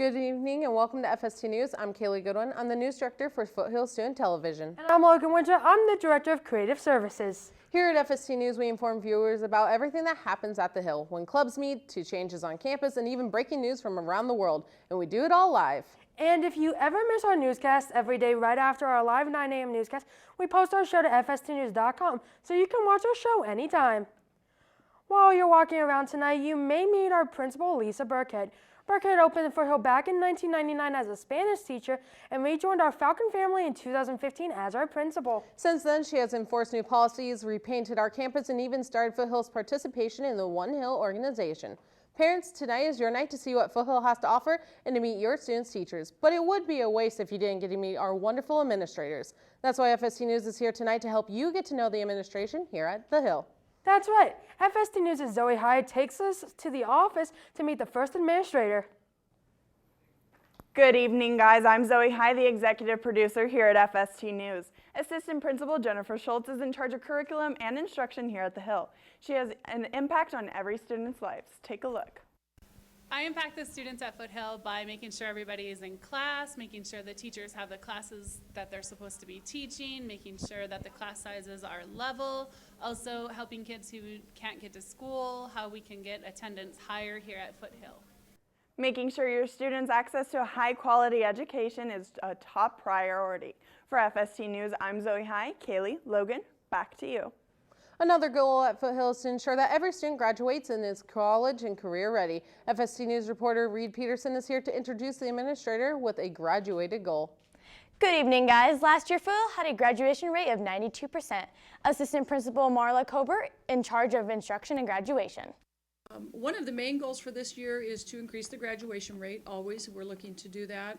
Good evening and welcome to FST News. I'm KAYLEE Goodwin. I'm the news director for Foothill Student Television. And I'm Logan Winter. I'm the director of creative services. Here at FST News, we inform viewers about everything that happens at the Hill, when clubs meet, to changes on campus, and even breaking news from around the world. And we do it all live. And if you ever miss our newscast every day right after our live 9 a.m. newscast, we post our show to fstnews.com so you can watch our show anytime. While you're walking around tonight, you may meet our principal, Lisa Burkhead. Burkhead opened the Foothill back in 1999 as a Spanish teacher and rejoined our Falcon family in 2015 as our principal. Since then, she has enforced new policies, repainted our campus, and even started Foothill's participation in the One Hill organization. Parents, tonight is your night to see what Foothill has to offer and to meet your students' teachers. But it would be a waste if you didn't get to meet our wonderful administrators. That's why FST News is here tonight to help you get to know the administration here at the Hill. That's right. FST News' Zoe Hyde takes us to the office to meet the first administrator. Good evening, guys. I'm Zoe Hyde, the executive producer here at FST News. Assistant Principal Jennifer Schultz is in charge of curriculum and instruction here at the Hill. She has an impact on every student's lives. Take a look. I impact the students at Foothill by making sure everybody is in class, making sure the teachers have the classes that they're supposed to be teaching, making sure that the class sizes are level, also helping kids who can't get to school, how we can get attendance higher here at Foothill. Making sure your students' access to a high-quality education is a top priority. For FST News, I'm Zoe Hyde. KAYLEE, Logan, back to you. Another goal at Foothill is to ensure that every student graduates and is college and career ready. FST News reporter Reed Peterson is here to introduce the administrator with a graduated goal. Good evening, guys. Last year, Foothill had a graduation rate of 92%. Assistant Principal MARLA Kober in charge of instruction and graduation. One of the main goals for this year is to increase the graduation rate. Always, we're looking to do that.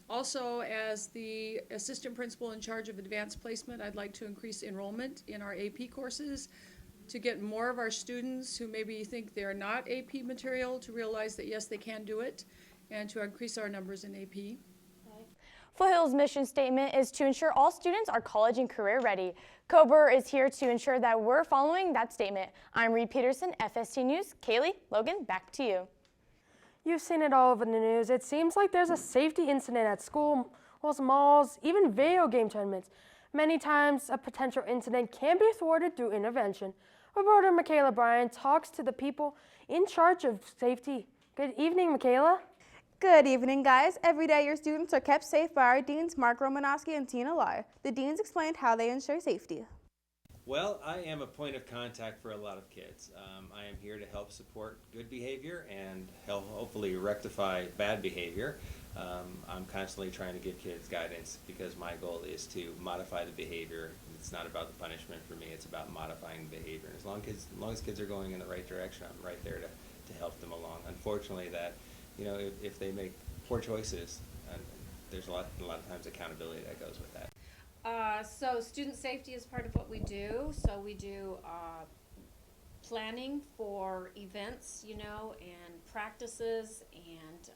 Also, as the assistant principal in charge of advanced placement, I'd like to increase enrollment in our AP courses to get more of our students who maybe think they're not AP material to realize that yes, they can do it, and to increase our numbers in AP. Foothill's mission statement is to ensure all students are college and career ready. Kober is here to ensure that we're following that statement. I'm Reed Peterson, FST News. KAYLEE, Logan, back to you. You've seen it all over the news. It seems like there's a safety incident at schools, malls, even video game tournaments. Many times, a potential incident can be thwarted through intervention. Reporter Michaela Bryan talks to the people in charge of safety. Good evening, Michaela. Good evening, guys. Every day your students are kept safe by our deans, Mark Romonoski and Tina Lai. The deans explained how they ensure safety. Well, I am a point of contact for a lot of kids. I am here to help support good behavior and help hopefully rectify bad behavior. I'm constantly trying to give kids guidance because my goal is to modify the behavior. It's not about the punishment for me, it's about modifying the behavior. And as long as kids are going in the right direction, I'm right there to help them along. Unfortunately, that, you know, if they make poor choices, there's a lot of times accountability that goes with that. So student safety is part of what we do. So we do planning for events, you know, and practices, and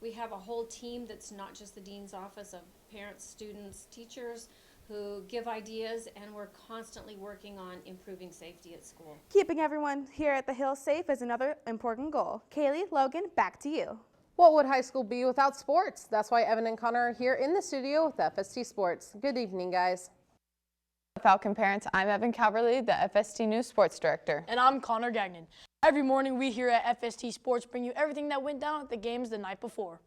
we have a whole team that's not just the dean's office of parents, students, teachers who give ideas, and we're constantly working on improving safety at school. Keeping everyone here at the Hill safe is another important goal. KAYLEE, Logan, back to you. What would high school be without sports? That's why Evan and Connor are here in the studio with FST Sports. Good evening, guys. Falcon parents, I'm Evan CALVERLEY, the FST News Sports Director. And I'm Connor Gagnon. Every morning we here at FST Sports bring you everything that went down at the games the night before.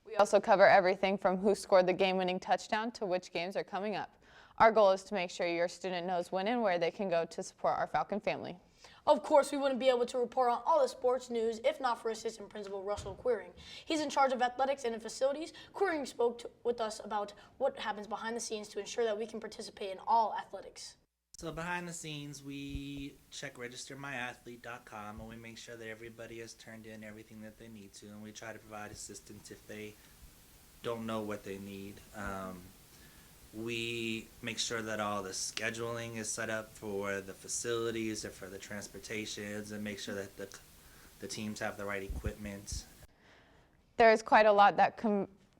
We also cover everything from who scored the game-winning touchdown to which games are coming up. Our goal is to make sure your student knows when and where they can go to support our Falcon family. Of course, we wouldn't be able to report on all the sports news if not for Assistant Principal Russell Quering. He's in charge of athletics and facilities. Quering spoke with us about what happens behind the scenes to ensure that we can participate in all athletics. So behind the scenes, we check registermyathlete.com and we make sure that everybody has turned in everything that they need to, and we try to provide assistance if they don't know what they need. We make sure that all the scheduling is set up for the facilities and for the transportations, and make sure that the teams have the right equipment. There is quite a lot that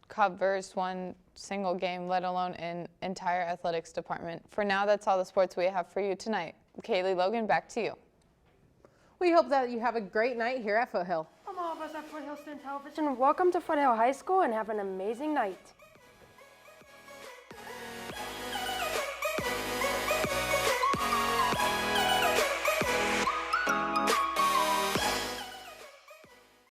covers one single game, let alone an entire athletics department. For now, that's all the sports we have for you tonight. KAYLEE, Logan, back to you. We hope that you have a great night here at Foothill. From all of us at Foothill Student Television. Welcome to Foothill High School and have an amazing night.